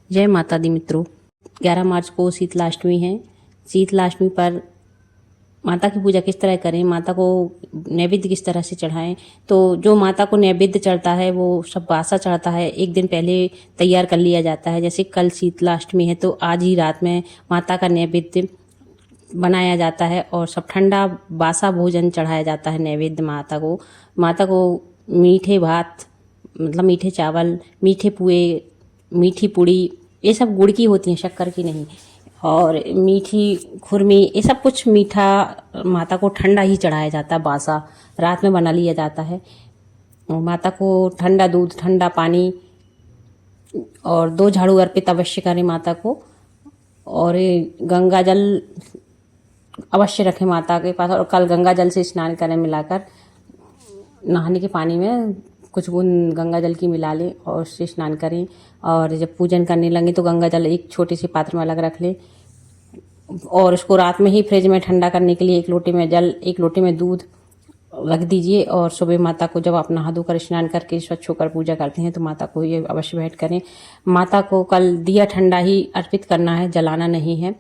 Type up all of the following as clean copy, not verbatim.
जय माता दी मित्रों। 11 मार्च को शीतलाष्टमी है। शीतलाष्टमी पर माता की पूजा किस तरह करें, माता को नैवेद्य किस तरह से चढ़ाएं। तो जो माता को नैवेद्य चढ़ता है वो सब बासा चढ़ता है, एक दिन पहले तैयार कर लिया जाता है। जैसे कल शीतलाष्टमी है तो आज ही रात में माता का नैवेद्य बनाया जाता है और सब ठंडा बासा भोजन चढ़ाया जाता है नैवेद्य माता को। माता को मीठे भात मतलब मीठे चावल, मीठे पुए, मीठी पूड़ी, ये सब गुड़ की होती हैं, शक्कर की नहीं। और मीठी खुरमी, ये सब कुछ मीठा माता को ठंडा ही चढ़ाया जाता है, बासा रात में बना लिया जाता है। माता को ठंडा दूध, ठंडा पानी और 2 झाड़ू अर्पित अवश्य करें माता को। और गंगा जल अवश्य रखें माता के पास, और कल गंगा जल से स्नान करें मिलाकर। नहाने के पानी में कुछ बूंद गंगा जल की मिला लें और उससे स्नान करें। और जब पूजन करने लगे तो गंगा जल एक छोटे से पात्र में अलग रख लें और उसको रात में ही फ्रिज में ठंडा करने के लिए 1 लोटे में जल, 1 लोटे में दूध रख दीजिए। और सुबह माता को जब आप नहा धोकर स्नान करके स्वच्छ होकर पूजा करते हैं तो माता को ये अवश्य भेंट करें। माता को कल दिया ठंडा ही अर्पित करना है, जलाना नहीं है।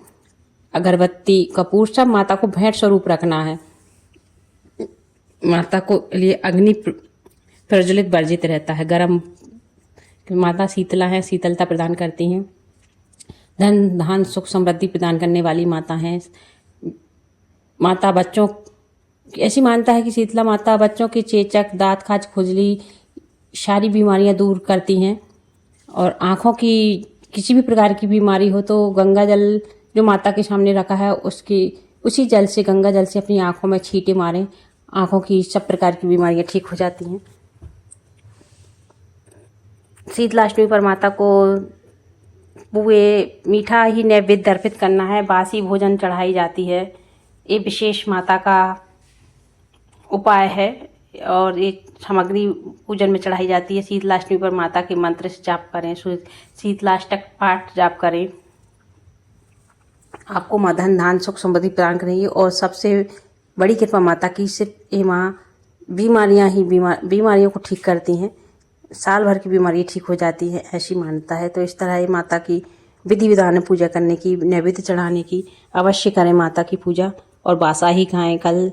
अगरबत्ती, कपूर सब माता को भेंट स्वरूप रखना है। माता को लिए अग्नि प्रज्वलित वर्जित रहता है। गर्म, माता शीतला है, शीतलता प्रदान करती हैं। धन धान सुख समृद्धि प्रदान करने वाली माता हैं। माता बच्चों, ऐसी मानता है कि शीतला माता बच्चों के चेचक, दांत खाज, खुजली, सारी बीमारियां दूर करती हैं। और आँखों की किसी भी प्रकार की बीमारी हो तो गंगा जल जो माता के सामने रखा है उसी जल से, गंगा जल से अपनी आँखों में छींटे मारें, आँखों की सब प्रकार की बीमारियां ठीक हो जाती हैं। शीतलाष्टमी पर माता को पुए, मीठा ही नैवेद्य अर्पित करना है, बासी भोजन चढ़ाई जाती है। ये विशेष माता का उपाय है और ये सामग्री पूजन में चढ़ाई जाती है। शीतलाष्टमी पर माता के मंत्र से जाप करें, शीतलाष्टक पाठ जाप करें। आपको माँ धन धान सुख समृद्धि प्रदान करेंगी। और सबसे बड़ी कृपा माता की, सिर्फ ये माँ बीमारियों को ठीक करती हैं, साल भर की बीमारियाँ ठीक हो जाती हैं, ऐसी मान्यता है। तो इस तरह ये माता की विधि विधान है पूजा करने की, नैवेद्य चढ़ाने की। अवश्य करें माता की पूजा और बासा ही खाएं। कल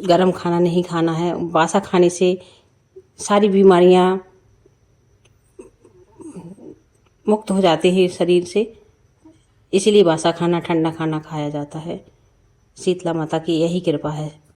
गरम खाना नहीं खाना है, बासा खाने से सारी बीमारियां मुक्त हो जाते हैं शरीर से, इसीलिए बासा खाना, ठंडा खाना खाया जाता है। शीतला माता की यही कृपा है।